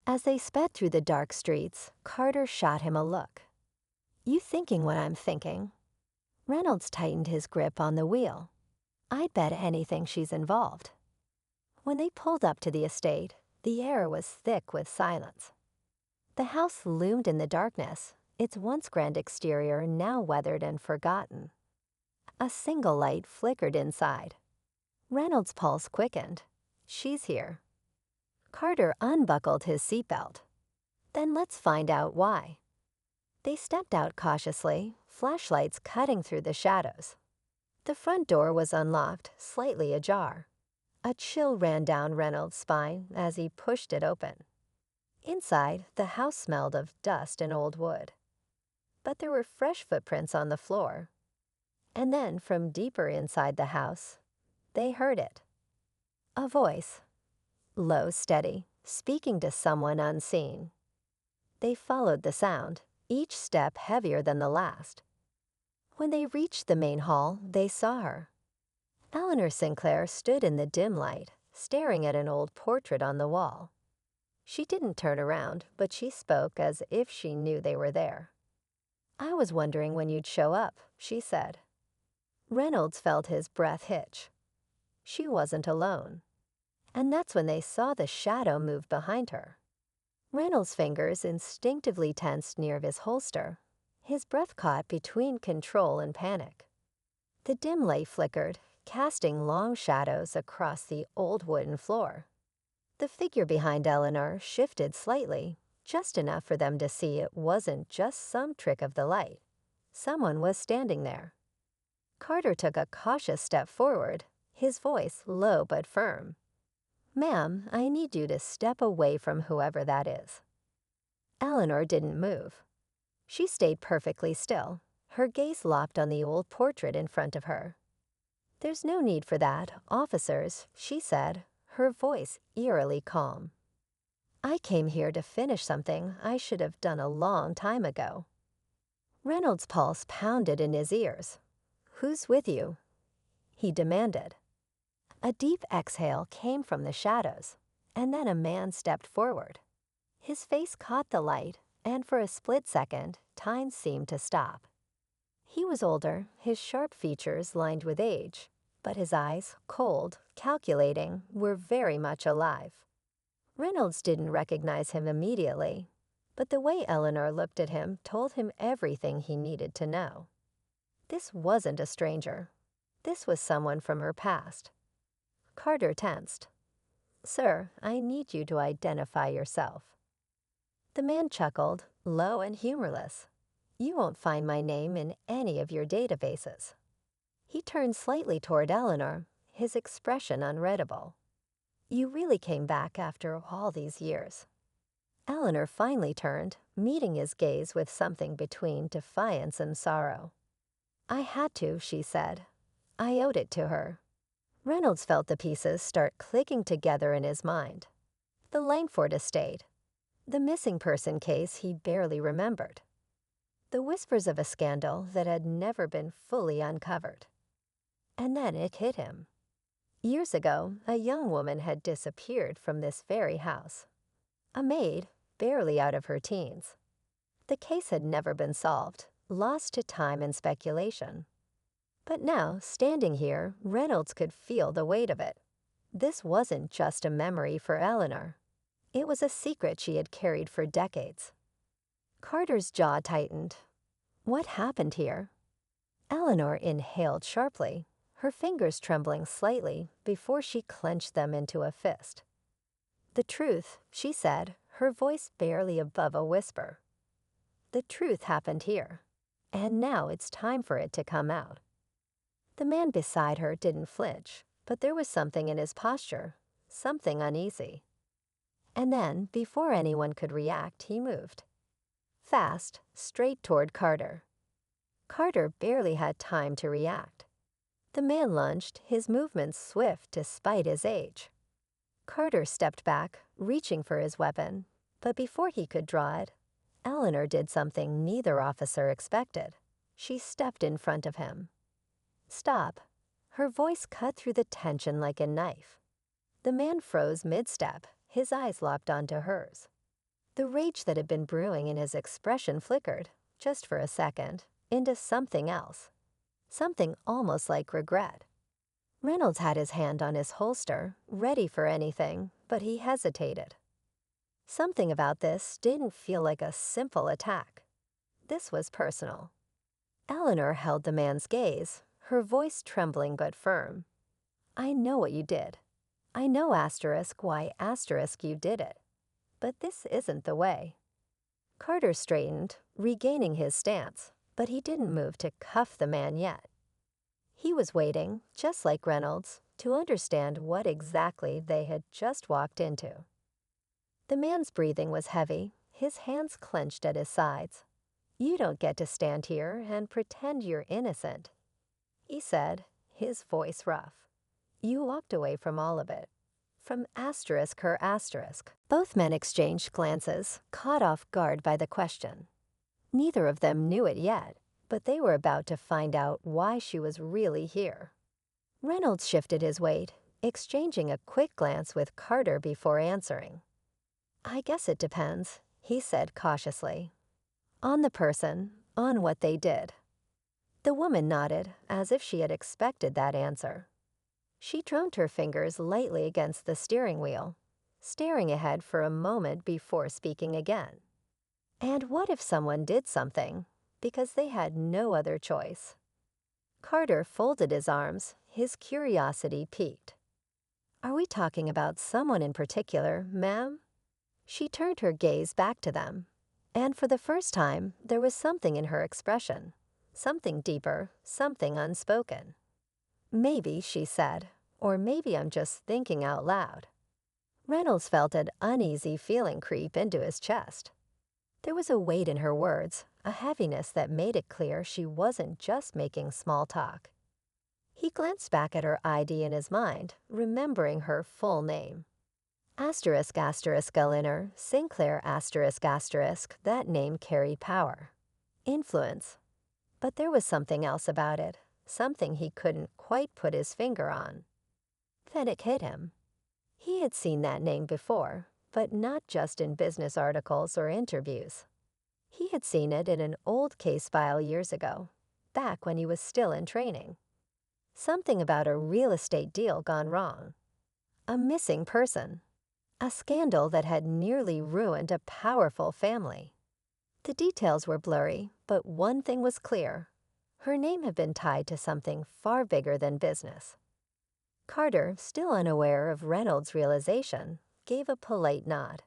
As they sped through the dark streets, Carter shot him a look. "You thinking what I'm thinking?" Reynolds tightened his grip on the wheel. "I'd bet anything she's involved." When they pulled up to the estate, the air was thick with silence. The house loomed in the darkness, its once grand exterior now weathered and forgotten. A single light flickered inside. Reynolds' pulse quickened. "She's here." Carter unbuckled his seatbelt. "Then let's find out why." They stepped out cautiously, flashlights cutting through the shadows. The front door was unlocked, slightly ajar. A chill ran down Reynolds' spine as he pushed it open. Inside, the house smelled of dust and old wood. But there were fresh footprints on the floor. And then, from deeper inside the house, they heard it. A voice, low, steady, speaking to someone unseen. They followed the sound, each step heavier than the last. When they reached the main hall, they saw her. Eleanor Sinclair stood in the dim light, staring at an old portrait on the wall. She didn't turn around, but she spoke as if she knew they were there. "I was wondering when you'd show up," she said. Reynolds felt his breath hitch. She wasn't alone. And that's when they saw the shadow move behind her. Reynolds' fingers instinctively tensed near his holster, his breath caught between control and panic. The dim light flickered, casting long shadows across the old wooden floor. The figure behind Eleanor shifted slightly, just enough for them to see it wasn't just some trick of the light. Someone was standing there. Carter took a cautious step forward, his voice low but firm. "Ma'am, I need you to step away from whoever that is." Eleanor didn't move. She stayed perfectly still, her gaze locked on the old portrait in front of her. "There's no need for that, officers," she said, her voice eerily calm. "I came here to finish something I should have done a long time ago." Reynolds' pulse pounded in his ears. "Who's with you?" he demanded. A deep exhale came from the shadows, and then a man stepped forward. His face caught the light, and for a split second, time seemed to stop. He was older, his sharp features lined with age, but his eyes, cold, calculating, were very much alive. Reynolds didn't recognize him immediately, but the way Eleanor looked at him told him everything he needed to know. This wasn't a stranger. This was someone from her past. Carter tensed. "Sir, I need you to identify yourself." The man chuckled, low and humorless. "You won't find my name in any of your databases." He turned slightly toward Eleanor, his expression unreadable. "You really came back after all these years." Eleanor finally turned, meeting his gaze with something between defiance and sorrow. "I had to," she said. "I owed it to her." Reynolds felt the pieces start clicking together in his mind. The Langford estate. The missing person case he barely remembered. The whispers of a scandal that had never been fully uncovered. And then it hit him. Years ago, a young woman had disappeared from this very house. A maid, barely out of her teens. The case had never been solved, lost to time and speculation. But now, standing here, Reynolds could feel the weight of it. This wasn't just a memory for Eleanor. It was a secret she had carried for decades. Carter's jaw tightened. What happened here? Eleanor inhaled sharply, her fingers trembling slightly before she clenched them into a fist. "The truth," she said, her voice barely above a whisper. "The truth happened here, and now it's time for it to come out." The man beside her didn't flinch, but there was something in his posture, something uneasy. And then, before anyone could react, he moved. Fast, straight toward Carter. Carter barely had time to react. The man lunged, his movements swift despite his age. Carter stepped back, reaching for his weapon, but before he could draw it, Eleanor did something neither officer expected. She stepped in front of him. "Stop." Her voice cut through the tension like a knife. The man froze mid-step, his eyes locked onto hers. The rage that had been brewing in his expression flickered, just for a second, into something else. Something almost like regret. Reynolds had his hand on his holster, ready for anything, but he hesitated. Something about this didn't feel like a simple attack. This was personal. Eleanor held the man's gaze, her voice trembling but firm. "I know what you did. I know why you did it. But this isn't the way." Carter straightened, regaining his stance, but he didn't move to cuff the man yet. He was waiting, just like Reynolds, to understand what exactly they had just walked into. The man's breathing was heavy, his hands clenched at his sides. "You don't get to stand here and pretend you're innocent," he said, his voice rough. "You walked away from all of it. From her asterisk." Both men exchanged glances, caught off guard by the question. Neither of them knew it yet, but they were about to find out why she was really here. Reynolds shifted his weight, exchanging a quick glance with Carter before answering. "I guess it depends," he said cautiously. "On the person, on what they did." The woman nodded, as if she had expected that answer. She droned her fingers lightly against the steering wheel, staring ahead for a moment before speaking again. And what if someone did something, because they had no other choice? Carter folded his arms, his curiosity piqued. "Are we talking about someone in particular, ma'am?" She turned her gaze back to them, and for the first time there was something in her expression, something deeper, something unspoken. "Maybe," she said, "or maybe I'm just thinking out loud." Reynolds felt an uneasy feeling creep into his chest. There was a weight in her words, a heaviness that made it clear she wasn't just making small talk. He glanced back at her ID in his mind, remembering her full name. Eleanor Sinclair **, that name carried power. Influence. But there was something else about it, something he couldn't quite put his finger on. Then it hit him. He had seen that name before, but not just in business articles or interviews. He had seen it in an old case file years ago, back when he was still in training. Something about a real estate deal gone wrong. A missing person. A scandal that had nearly ruined a powerful family. The details were blurry, but one thing was clear. Her name had been tied to something far bigger than business. Carter, still unaware of Reynolds' realization, gave a polite nod.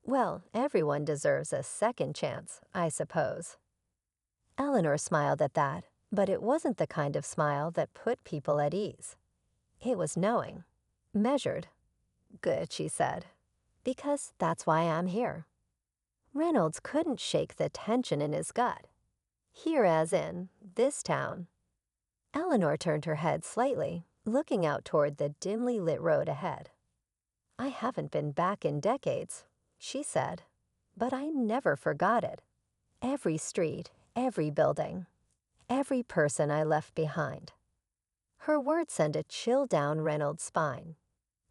"Well, everyone deserves a second chance, I suppose." Eleanor smiled at that, but it wasn't the kind of smile that put people at ease. It was knowing, measured. "Good," she said, "because that's why I'm here." Reynolds couldn't shake the tension in his gut. Here as in this town. Eleanor turned her head slightly, looking out toward the dimly lit road ahead. "I haven't been back in decades," she said, "but I never forgot it. Every street, every building, every person I left behind." Her words sent a chill down Reynolds' spine.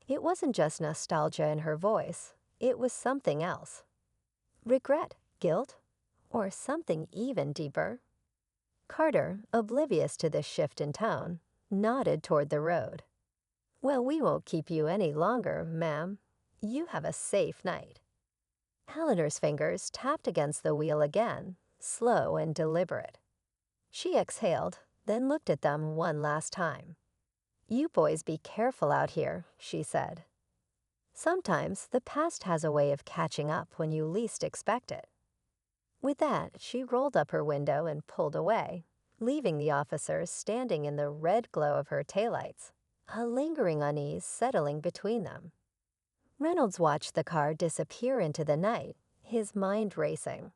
It wasn't just nostalgia in her voice, it was something else. Regret, guilt, or something even deeper? Carter, oblivious to this shift in tone, nodded toward the road. "Well, we won't keep you any longer, ma'am. You have a safe night." Eleanor's fingers tapped against the wheel again, slow and deliberate. She exhaled, then looked at them one last time. "You boys be careful out here," she said. Sometimes the past has a way of catching up when you least expect it. With that, she rolled up her window and pulled away, leaving the officers standing in the red glow of her taillights, a lingering unease settling between them. Reynolds watched the car disappear into the night, his mind racing.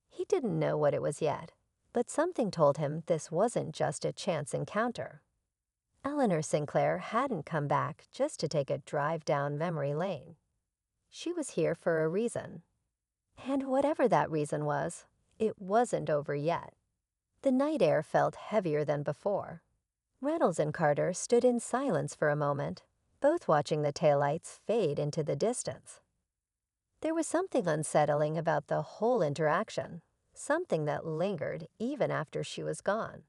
He didn't know what it was yet, but something told him this wasn't just a chance encounter. Eleanor Sinclair hadn't come back just to take a drive down memory lane. She was here for a reason. And whatever that reason was, it wasn't over yet. The night air felt heavier than before. Reynolds and Carter stood in silence for a moment, both watching the taillights fade into the distance. There was something unsettling about the whole interaction, something that lingered even after she was gone.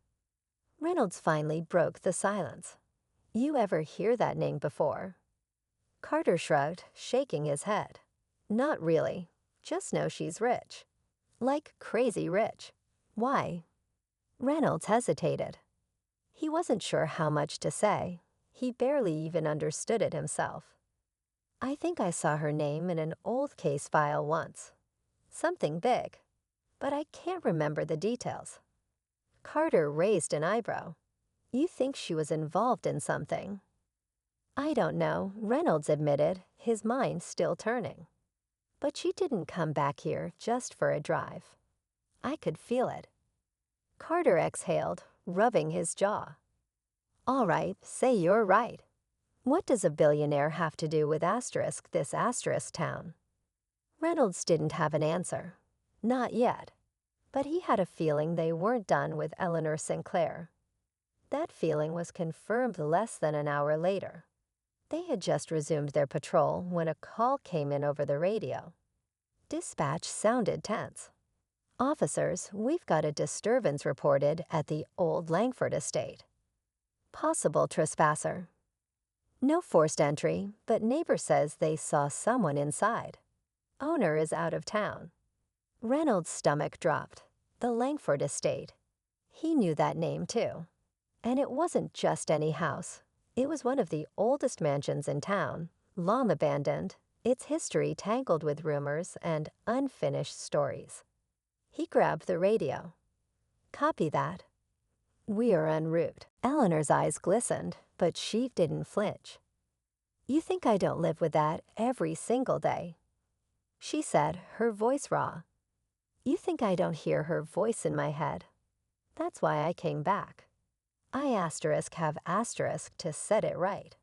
Reynolds finally broke the silence. You ever hear that name before? Carter shrugged, shaking his head. Not really. Just know she's rich. Like crazy rich. Why? Reynolds hesitated. He wasn't sure how much to say. He barely even understood it himself. I think I saw her name in an old case file once. Something big. But I can't remember the details. Carter raised an eyebrow. You think she was involved in something? I don't know, Reynolds admitted, his mind still turning. But she didn't come back here just for a drive. I could feel it. Carter exhaled, rubbing his jaw. All right, say you're right. What does a billionaire have to do with this asterisk town? Reynolds didn't have an answer. Not yet. But he had a feeling they weren't done with Eleanor Sinclair. That feeling was confirmed less than an hour later. They had just resumed their patrol when a call came in over the radio. Dispatch sounded tense. Officers, we've got a disturbance reported at the old Langford estate. Possible trespasser. No forced entry, but neighbor says they saw someone inside. Owner is out of town. Reynolds' stomach dropped. The Langford estate. He knew that name too. And it wasn't just any house. It was one of the oldest mansions in town, long abandoned, its history tangled with rumors and unfinished stories. He grabbed the radio. Copy that. We are en route. Eleanor's eyes glistened, but she didn't flinch. You think I don't live with that every single day? She said, her voice raw. You think I don't hear her voice in my head? That's why I came back. I have asterisk to set it right.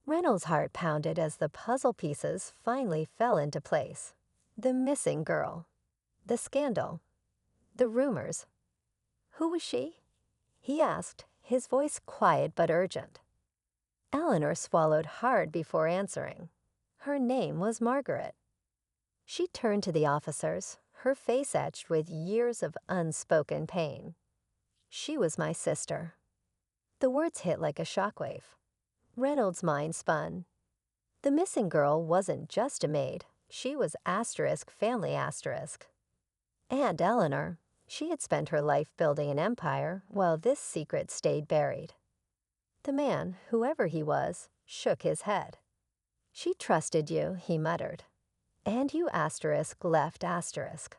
Reynolds' heart pounded as the puzzle pieces finally fell into place. The missing girl. The scandal. The rumors. Who was she? He asked, his voice quiet but urgent. Eleanor swallowed hard before answering. Her name was Margaret. She turned to the officers, her face etched with years of unspoken pain. She was my sister. The words hit like a shockwave. Reynolds' mind spun. The missing girl wasn't just a maid. She was family asterisk. And Eleanor, she had spent her life building an empire while this secret stayed buried. The man, whoever he was, shook his head. She trusted you, he muttered. And you left asterisk.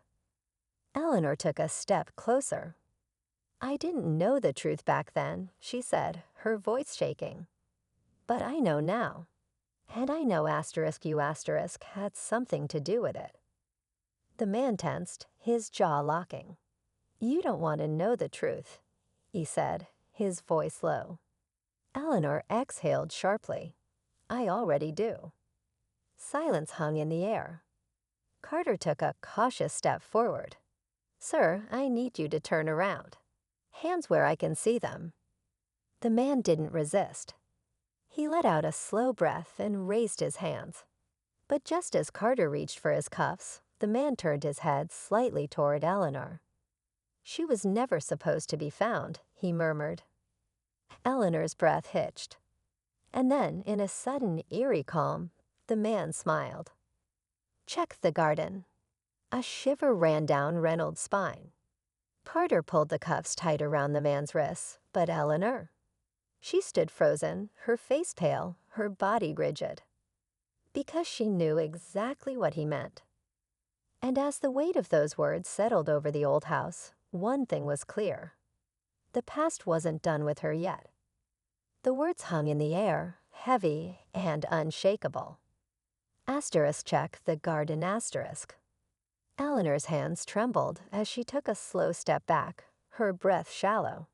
Eleanor took a step closer. I didn't know the truth back then, she said, her voice shaking. But I know now. And I know you had something to do with it. The man tensed, his jaw locking. You don't want to know the truth, he said, his voice low. Eleanor exhaled sharply. I already do. Silence hung in the air. Carter took a cautious step forward. Sir, I need you to turn around. Hands where I can see them. The man didn't resist. He let out a slow breath and raised his hands. But just as Carter reached for his cuffs, the man turned his head slightly toward Eleanor. She was never supposed to be found, he murmured. Eleanor's breath hitched. And then, in a sudden, eerie calm, the man smiled. Check the garden. A shiver ran down Reynolds' spine. Carter pulled the cuffs tight around the man's wrists, but Eleanor? She stood frozen, her face pale, her body rigid. Because she knew exactly what he meant. And as the weight of those words settled over the old house, one thing was clear. The past wasn't done with her yet. The words hung in the air, heavy and unshakable. Check the garden asterisk. Eleanor's hands trembled as she took a slow step back, her breath shallow.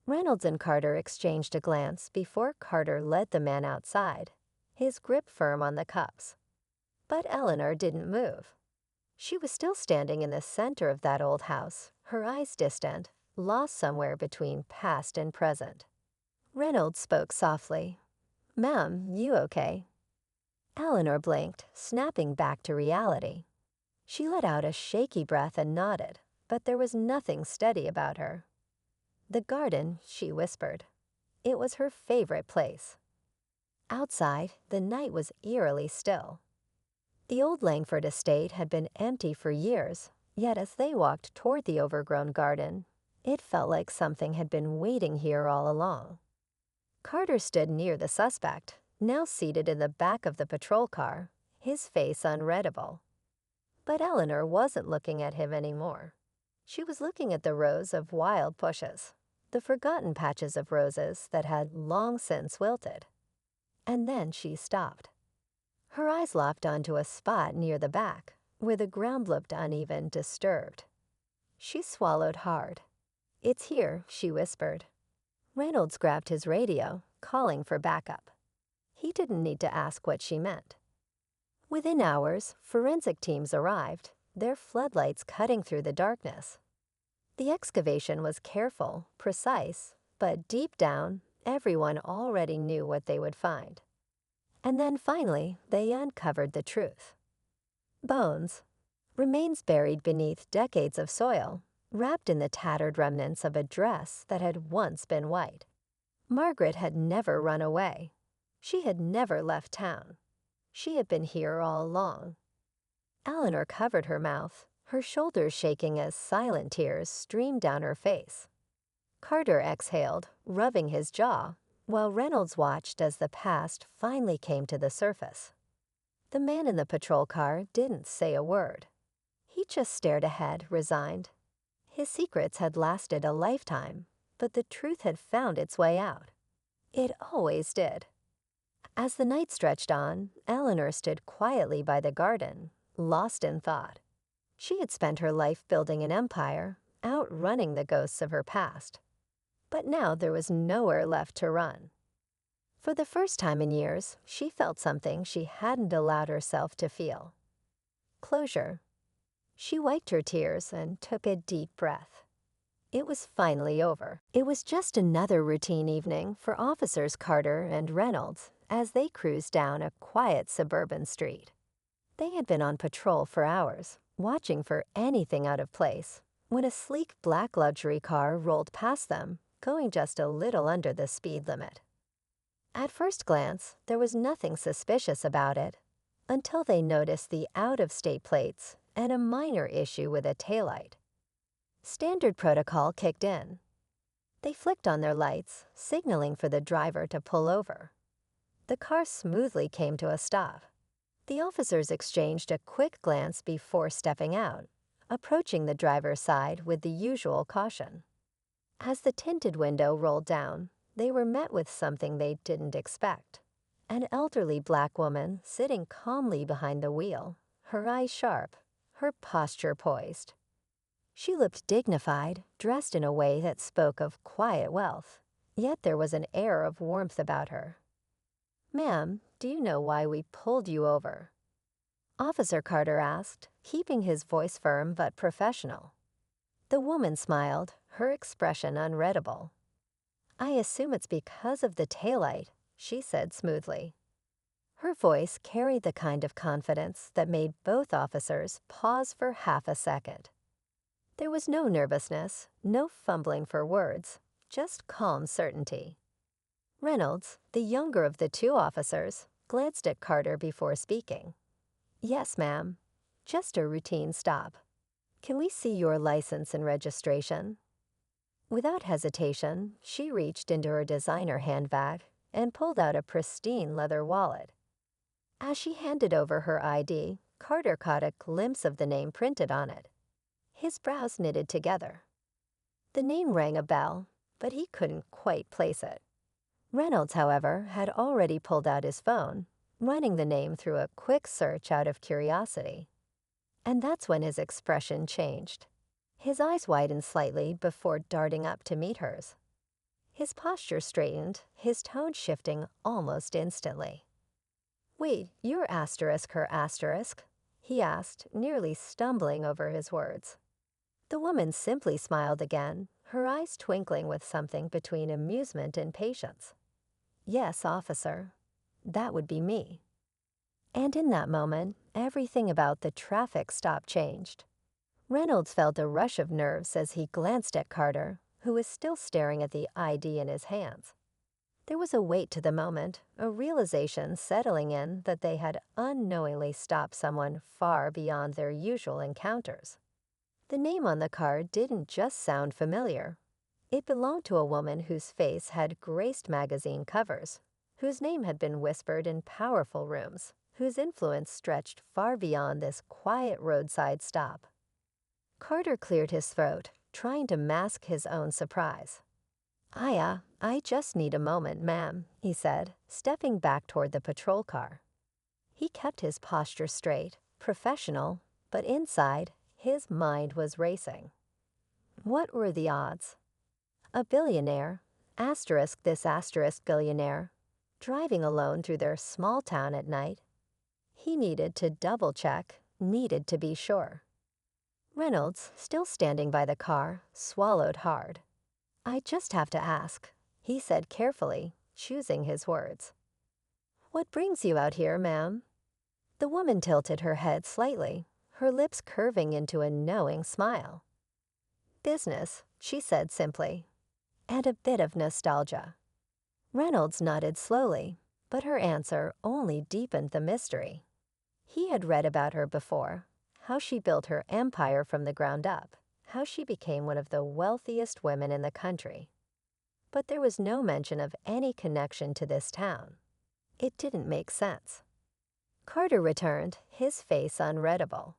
Reynolds and Carter exchanged a glance before Carter led the man outside, his grip firm on the cuffs. But Eleanor didn't move. She was still standing in the center of that old house, her eyes distant, lost somewhere between past and present. Reynolds spoke softly. Ma'am, you okay? Eleanor blinked, snapping back to reality. She let out a shaky breath and nodded, but there was nothing steady about her. The garden, she whispered. It was her favorite place. Outside, the night was eerily still. The old Langford estate had been empty for years, yet as they walked toward the overgrown garden, it felt like something had been waiting here all along. Carter stood near the suspect, now seated in the back of the patrol car, his face unreadable. But Eleanor wasn't looking at him anymore. She was looking at the rows of wild bushes, the forgotten patches of roses that had long since wilted. And then she stopped. Her eyes locked onto a spot near the back, where the ground looked uneven, disturbed. She swallowed hard. "It's here," she whispered. Reynolds grabbed his radio, calling for backup. He didn't need to ask what she meant. Within hours, forensic teams arrived, their floodlights cutting through the darkness. The excavation was careful, precise, but deep down, everyone already knew what they would find. And then finally, they uncovered the truth. Bones, remains buried beneath decades of soil, wrapped in the tattered remnants of a dress that had once been white. Margaret had never run away. She had never left town. She had been here all along. Eleanor covered her mouth, her shoulders shaking as silent tears streamed down her face. Carter exhaled, rubbing his jaw, while Reynolds watched as the past finally came to the surface. The man in the patrol car didn't say a word. He just stared ahead, resigned. His secrets had lasted a lifetime, but the truth had found its way out. It always did. As the night stretched on, Eleanor stood quietly by the garden, lost in thought. She had spent her life building an empire, outrunning the ghosts of her past. But now there was nowhere left to run. For the first time in years, she felt something she hadn't allowed herself to feel. Closure. She wiped her tears and took a deep breath. It was finally over. It was just another routine evening for Officers Carter and Reynolds as they cruised down a quiet suburban street. They had been on patrol for hours, watching for anything out of place, when a sleek black luxury car rolled past them, going just a little under the speed limit. At first glance, there was nothing suspicious about it, until they noticed the out-of-state plates and a minor issue with a taillight. Standard protocol kicked in. They flicked on their lights, signaling for the driver to pull over. The car smoothly came to a stop. The officers exchanged a quick glance before stepping out, approaching the driver's side with the usual caution. As the tinted window rolled down, they were met with something they didn't expect. An elderly black woman sitting calmly behind the wheel, her eyes sharp, her posture poised. She looked dignified, dressed in a way that spoke of quiet wealth, yet there was an air of warmth about her. "Ma'am, do you know why we pulled you over?" Officer Carter asked, keeping his voice firm but professional. The woman smiled, her expression unreadable. "I assume it's because of the taillight," she said smoothly. Her voice carried the kind of confidence that made both officers pause for half a second. There was no nervousness, no fumbling for words, just calm certainty. Reynolds, the younger of the two officers, glanced at Carter before speaking. "Yes, ma'am. Just a routine stop. Can we see your license and registration?" Without hesitation, she reached into her designer handbag and pulled out a pristine leather wallet. As she handed over her ID, Carter caught a glimpse of the name printed on it. His brows knitted together. The name rang a bell, but he couldn't quite place it. Reynolds, however, had already pulled out his phone, running the name through a quick search out of curiosity. And that's when his expression changed. His eyes widened slightly before darting up to meet hers. His posture straightened, his tone shifting almost instantly. "Wait, you're asterisk her asterisk?" he asked, nearly stumbling over his words. The woman simply smiled again, her eyes twinkling with something between amusement and patience. "Yes, officer. That would be me." And in that moment, everything about the traffic stop changed. Reynolds felt a rush of nerves as he glanced at Carter, who was still staring at the ID in his hands. There was a weight to the moment, a realization settling in that they had unknowingly stopped someone far beyond their usual encounters. The name on the card didn't just sound familiar. It belonged to a woman whose face had graced magazine covers, whose name had been whispered in powerful rooms, whose influence stretched far beyond this quiet roadside stop. Carter cleared his throat, trying to mask his own surprise. I just need a moment, ma'am," he said, stepping back toward the patrol car. He kept his posture straight, professional, but inside, his mind was racing. What were the odds? A billionaire, asterisk this asterisk billionaire, driving alone through their small town at night. He needed to double-check, needed to be sure. Reynolds, still standing by the car, swallowed hard. "I just have to ask," he said carefully, choosing his words. "What brings you out here, ma'am?" The woman tilted her head slightly, her lips curving into a knowing smile. "Business," she said simply, and a bit of nostalgia. Reynolds nodded slowly, but her answer only deepened the mystery. He had read about her before, how she built her empire from the ground up, how she became one of the wealthiest women in the country. But there was no mention of any connection to this town. It didn't make sense. Carter returned, his face unreadable.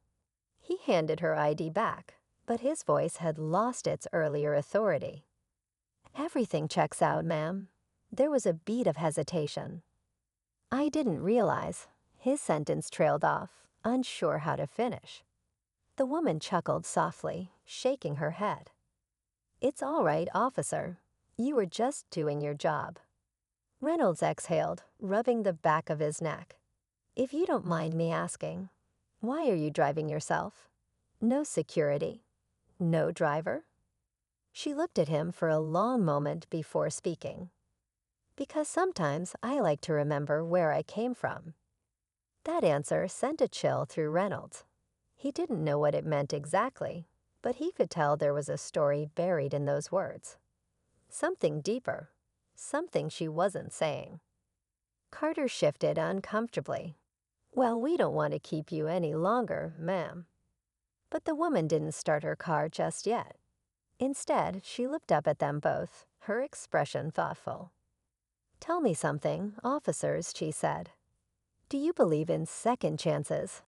He handed her ID back, but his voice had lost its earlier authority. "Everything checks out, ma'am." There was a beat of hesitation. "I didn't realize." His sentence trailed off, unsure how to finish. The woman chuckled softly, shaking her head. "It's all right, officer. You were just doing your job." Reynolds exhaled, rubbing the back of his neck. "If you don't mind me asking, why are you driving yourself? No security? No driver?" She looked at him for a long moment before speaking. "Because sometimes I like to remember where I came from." That answer sent a chill through Reynolds. He didn't know what it meant exactly, but he could tell there was a story buried in those words. Something deeper, something she wasn't saying. Carter shifted uncomfortably. "Well, we don't want to keep you any longer, ma'am." But the woman didn't start her car just yet. Instead, she looked up at them both, her expression thoughtful. "Tell me something, officers," she said. "Do you believe in second chances,